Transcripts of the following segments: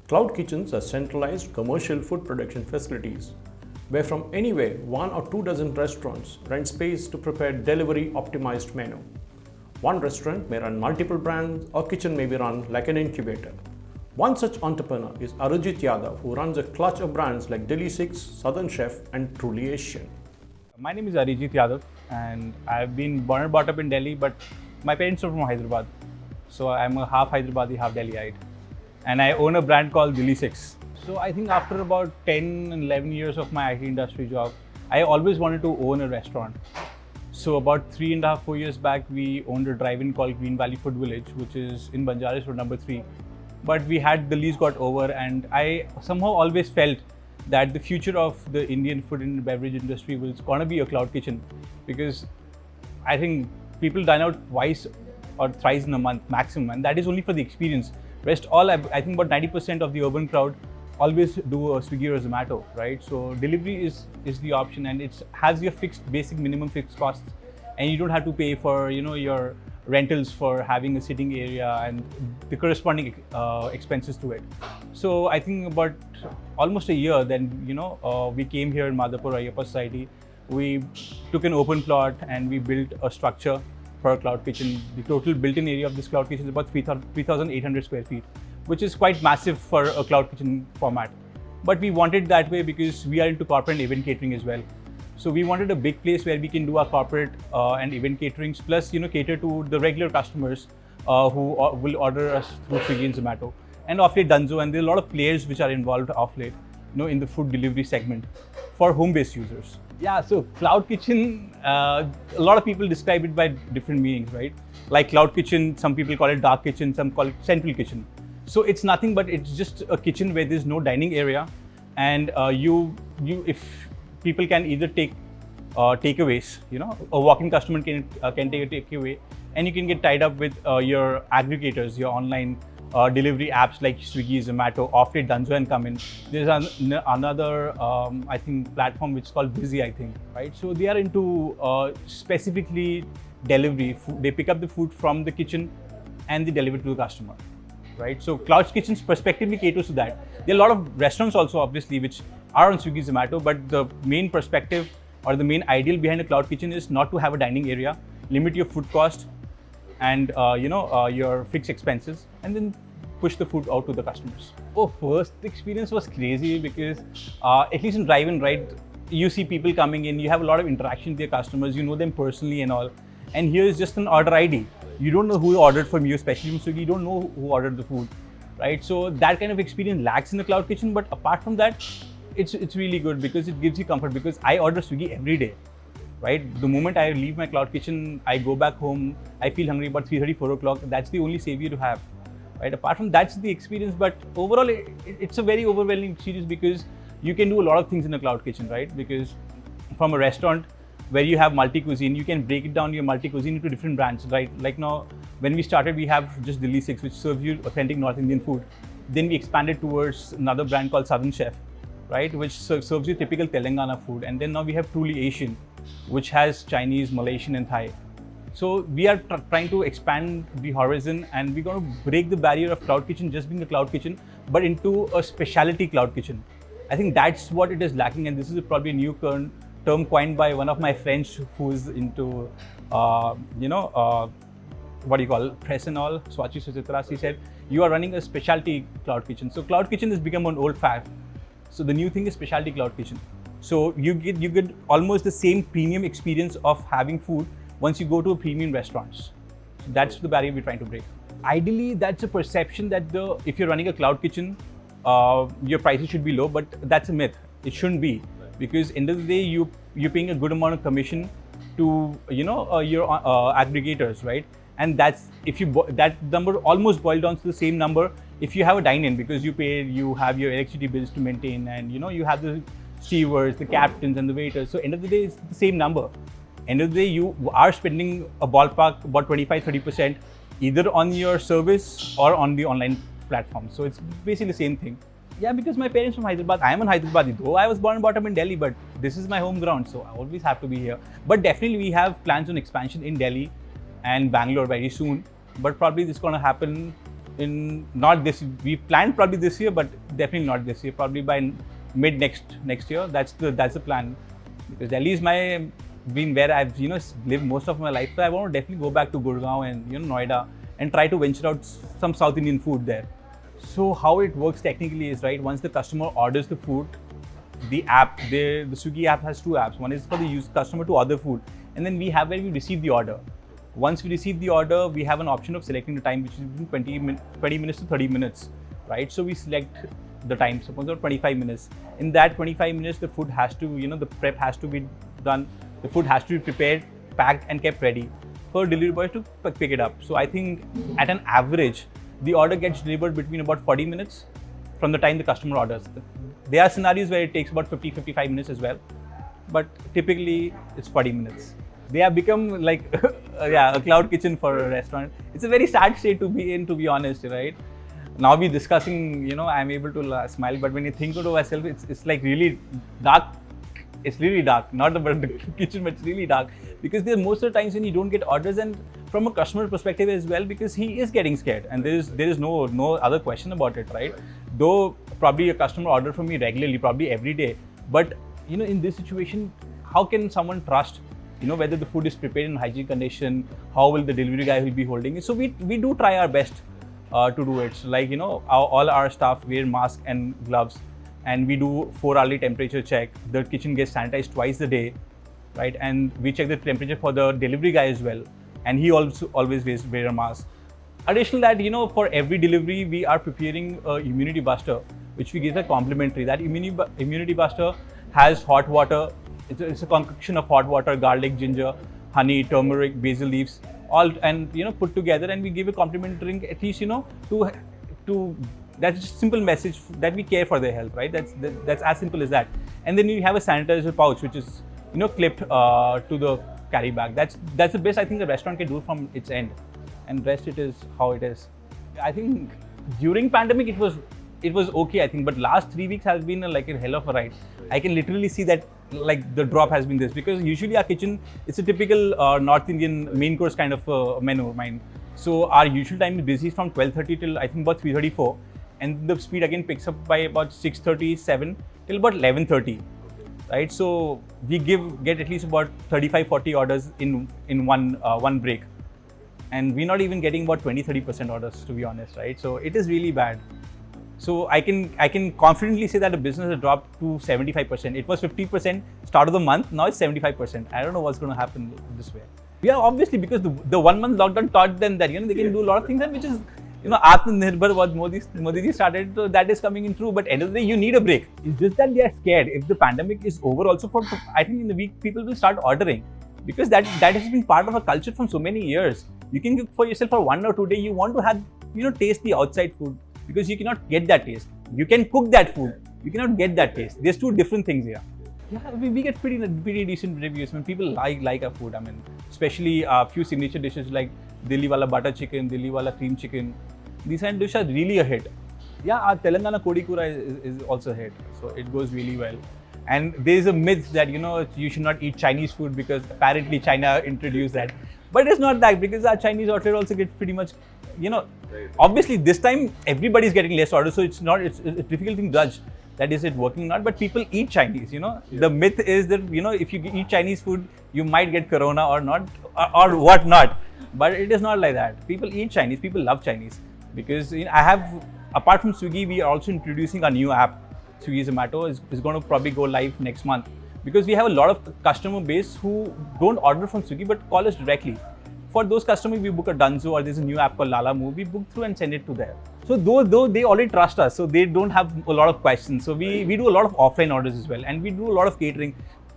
Cloud kitchens are centralized commercial food production facilities where from anywhere 1 or 2 dozen restaurants rent space to prepare delivery optimized menu. One restaurant may run multiple brands or kitchen may be run like an incubator. One such entrepreneur is Arijit Yadav, who runs a clutch of brands like Dilli 6, Southern Chef and Truly Asian. My name is Arijit Yadav and I've been born and brought up in Delhi, but my parents are from Hyderabad. So I'm a half Hyderabadi, half Delhiite. And I own a brand called Dilli 6. So I think after about 10 and 11 years of my IT industry job, I always wanted to own a restaurant. So about 3.5, 4 years back, we owned a drive-in called Green Valley Food Village, which is in Banjaras Road number 3. But the lease got over, and I somehow always felt that the future of the Indian food and beverage industry was going to be a cloud kitchen, because I think people dine out twice or thrice in a month maximum, and that is only for the experience. Rest all, I think about 90% of the urban crowd always do a Swiggy or Zomato, right? So delivery is the option, and it has your fixed basic minimum fixed costs, and you don't have to pay for your rentals for having a sitting area and the corresponding expenses to it. So I think about almost a year then we came here in Madhapur Ayyappa Society. We took an open plot and we built a structure for a cloud kitchen. The total built-in area of this cloud kitchen is about 3,800 square feet, which is quite massive for a cloud kitchen format. But we wanted that way because we are into corporate and event catering as well. So we wanted a big place where we can do our corporate and event caterings, plus cater to the regular customers who will order us through Swiggy and Zomato. And off late Dunzo, and there are a lot of players which are involved off late, in the food delivery segment for home-based users. Yeah, so cloud kitchen, a lot of people describe it by different meanings, right? Like cloud kitchen, some people call it dark kitchen, some call it central kitchen. So it's nothing but it's just a kitchen where there's no dining area, and if people can either take takeaways, a walk-in customer can take a takeaway, and you can get tied up with your aggregators, your online delivery apps like Swiggy, Zomato, off-late Dunzo and come in. There's another, I think, platform which is called Busy, I think, right? So they are into specifically delivery. They pick up the food from the kitchen and they deliver it to the customer, right? So cloud kitchens prospectively caters to that. There are a lot of restaurants also, obviously, which are on Swiggy, Zomato, but the main perspective or the main ideal behind a cloud kitchen is not to have a dining area, limit your food cost and your fixed expenses, and then push the food out to the customers. Oh, first experience was crazy because at least in drive-in, right, you see people coming in, you have a lot of interaction with your customers, you know them personally and all, and here is just an order ID. You don't know who ordered from you, especially from Swiggy, you don't know who ordered the food, right? So that kind of experience lacks in the cloud kitchen, but apart from that, it's really good because it gives you comfort, because I order Swiggy every day, right? The moment I leave my cloud kitchen, I go back home, I feel hungry about 3:30, 4 o'clock. That's the only savior to have, right? Apart from that's the experience, but overall it's a very overwhelming experience because you can do a lot of things in a cloud kitchen, right? Because from a restaurant where you have multi-cuisine, you can break it down your multi-cuisine into different brands, right? Like now, when we started, we have just Dilli 6, which serves you authentic North Indian food. Then we expanded towards another brand called Southern Chef, right? Which serves you typical Telangana food. And then now we have Truly Asian, which has Chinese, Malaysian and Thai. So we are trying to expand the horizon, and we're going to break the barrier of cloud kitchen just being a cloud kitchen, but into a specialty cloud kitchen. I think that's what it is lacking, and this is probably a new term coined by one of my friends who's into, press and all, Swachi Suchitra. She said, you are running a specialty cloud kitchen. So cloud kitchen has become an old fad. So the new thing is specialty cloud kitchen. So you get almost the same premium experience of having food once you go to a premium restaurants. So that's the barrier we're trying to break. Ideally, that's a perception that if you're running a cloud kitchen, your prices should be low, but that's a myth. It shouldn't be, because end of the day, you're paying a good amount of commission to your aggregators, right? And that number almost boils down to the same number if you have a dine-in, because you have your electricity bills to maintain, and you have the stewards, the captains and the waiters. So end of the day, it's the same number. End of the day, you are spending a ballpark about 25-30% either on your service or on the online platform. So it's basically the same thing. Yeah, because my parents from Hyderabad. I am an Hyderabadi, though I was born and brought up in Delhi, but this is my home ground, so I always have to be here. But definitely we have plans on expansion in Delhi and Bangalore very soon. But probably this is going to happen not this. We planned probably this year, but definitely not this year. Probably by mid next year. That's the plan. Because Delhi is been where I've lived most of my life. So I want to definitely go back to Gurgaon and Noida and try to venture out some South Indian food there. So how it works technically is, right, once the customer orders the food, the Swiggy app has two apps. One is for the customer to order food, and then we have where we receive the order. Once we receive the order, we have an option of selecting the time, which is between 20 minutes to 30 minutes, right? So we select the time, suppose 25 minutes. In that 25 minutes, the food has to, the prep has to be done. The food has to be prepared, packed and kept ready for delivery boys to pick it up. So I think at an average, the order gets delivered between about 40 minutes from the time the customer orders. There are scenarios where it takes about 50-55 minutes as well, but typically it's 40 minutes. They have become like a cloud kitchen for a restaurant. It's a very sad state to be in, to be honest, right? Now we're discussing, I'm able to smile, but when you think of myself, it's like really dark. It's really dark, not the kitchen, but it's really dark, because there are most of the times when you don't get orders, and from a customer perspective as well, because he is getting scared, and there is no other question about it, right? Though probably a customer order from me regularly, probably every day, but in this situation, how can someone trust whether the food is prepared in hygiene condition? How will the delivery guy will be holding it? So we do try our best to do it. So like all our staff wear masks and gloves, and we do 4-hourly temperature check. The kitchen gets sanitized twice a day, right? And we check the temperature for the delivery guy as well, and he also always wear a mask. Additional that, for every delivery, we are preparing a immunity buster, which we give a complimentary. That immunity buster has hot water. It's a concoction of hot water, garlic, ginger, honey, turmeric, basil leaves, all and put together, and we give a complimentary drink, at least to that's just a simple message that we care for their health, right? That's as simple as that. And then you have a sanitizer pouch, which is clipped to the carry bag. That's the best I think the restaurant can do from its end, and rest it is how it is. I think during pandemic it was okay, I think, but last 3 weeks has been like a hell of a ride. I can literally see that like the drop has been this, because usually our kitchen, it's a typical North Indian main course kind of menu. So our usual time is busy from 12:30 till I think about 3:34, and the speed again picks up by about 6:37 till about 11:30, right? So we get at least about 35-40 orders in one break, and we're not even getting about 20-30% orders, to be honest, right? So it is really bad. So I can confidently say that the business has dropped to 75%. It was 50% start of the month, now it's 75%. I don't know what's going to happen this way. Yeah, obviously, because the 1 month lockdown taught them that they can do a lot of things, and which is Atmanirbhar what Modi ji started, so that is coming in true. But end of the day, you need a break. It's just that they are scared. If the pandemic is over, also I think in the week people will start ordering, because that has been part of a culture from so many years. You can cook for yourself for 1 or 2 days. You want to have taste the outside food, because you cannot get that taste. You can cook that food, you cannot get that taste. There's two different things here. Yeah, we get pretty decent reviews. People like our food. Especially a few signature dishes like Dilli wala butter chicken, Dilli wala cream chicken. These kind of dishes are really a hit. Yeah, our Telangana Kodi Kura is also a hit. So it goes really well. And there is a myth that you should not eat Chinese food, because apparently China introduced that. But it's not that, because our Chinese outlet also get pretty much, obviously this time everybody is getting less orders, so it's a difficult thing to judge that is it working or not. But people eat Chinese. The myth is that if you eat Chinese food, you might get corona or not, or what not. But it is not like that. People eat Chinese. People love Chinese, because apart from Swiggy, we are also introducing a new app. Swiggy Zomato is going to probably go live next month, because we have a lot of customer base who don't order from Swiggy but call us directly. For those customers, we book a Dunzo, or there's a new app called Lala Move. We book through and send it to them. So though they already trust us, so they don't have a lot of questions. So we do a lot of offline orders as well, and we do a lot of catering.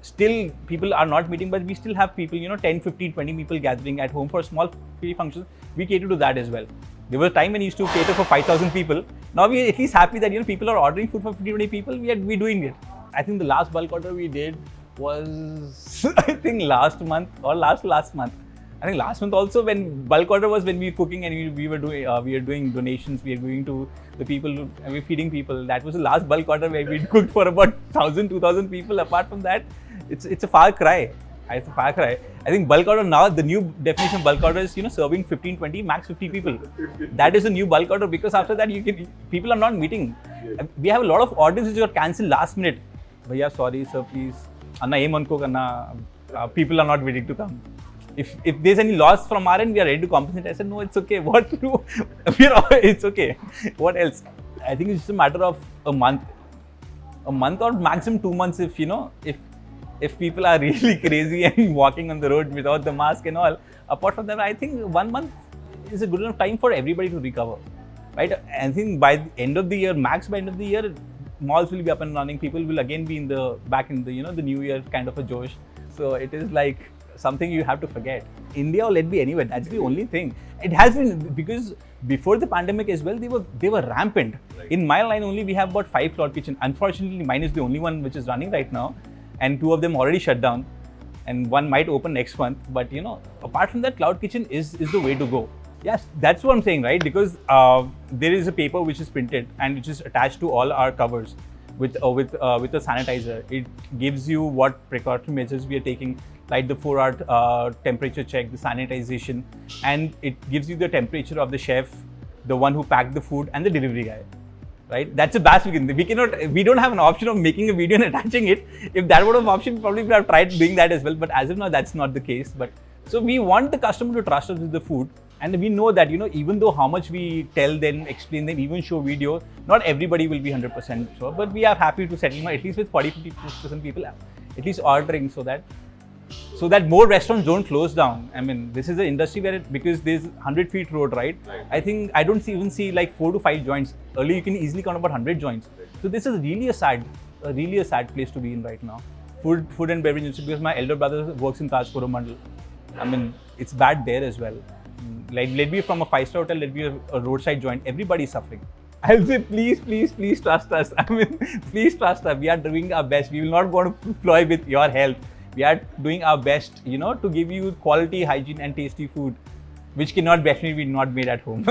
Still, people are not meeting, but we still have people, 10, 15, 20 people gathering at home for small free functions. We cater to that as well. There was a time when we used to cater for 5,000 people. Now we are at least happy that people are ordering food for 50, 20 people. We're doing it. I think the last bulk order we did was I think last month or last month. I think last month also, when bulk order was when we were cooking and we were doing donations. We are going to the people and we're feeding people. That was the last bulk order where we cooked for about 1,000, 2,000 people. Apart from that, it's a far cry. I said, far cry. I think bulk order now, the new definition of bulk order is, serving 15, 20, max 50 people. That is the new bulk order, because after that, people are not meeting. We have a lot of orders which got cancelled last minute. Bhaiya, sorry, sir, please. Anna, people are not willing to come. If there's any loss from our end, we are ready to compensate. I said, no, it's okay. What? It's okay. What else? I think it's just a matter of a month or maximum 2 months. If people are really crazy and walking on the road without the mask and all. Apart from that, I think 1 month is a good enough time for everybody to recover, right? I think by the end of the year, max by end of the year, malls will be up and running. People will again be back in the the new year kind of a josh. So it is like something you have to forget. India or let be anywhere. That's the only thing. It has been, because before the pandemic as well, they were rampant. Right. In my line only, we have about 5 cloud kitchen. Unfortunately, mine is the only one which is running right now, and 2 of them already shut down, and 1 might open next month. But apart from that, cloud kitchen is the way to go. Yes, that's what I'm saying, right? Because there is a paper which is printed and which is attached to all our covers with a sanitizer. It gives you what precautionary measures we are taking, like the 4-hour temperature check, the sanitization, and it gives you the temperature of the chef, the one who packed the food, and the delivery guy. Right? That's the best we can do. We don't have an option of making a video and attaching it. If that were an option, probably we would have tried doing that as well. But as of now, that's not the case. But so we want the customer to trust us with the food. And we know that, even though how much we tell them, explain them, even show video, not everybody will be 100% sure. But we are happy to settle at least with 40-50% people at least ordering, so that more restaurants don't close down. I mean, this is an industry where because there's 100 feet road, right? I think I don't even see like 4 to 5 joints. Earlier, you can easily count about 100 joints. So this is really a sad place to be in right now. Food and beverage industry, because my elder brother works in Taj Coromandel. I mean, it's bad there as well. Like, let be from a 5-star hotel, let be a roadside joint, everybody is suffering. I'll say, please trust us. I mean, please trust us. We are doing our best. We will not go to ploy with your health. We are doing our best, to give you quality, hygiene and tasty food, which cannot definitely be not made at home.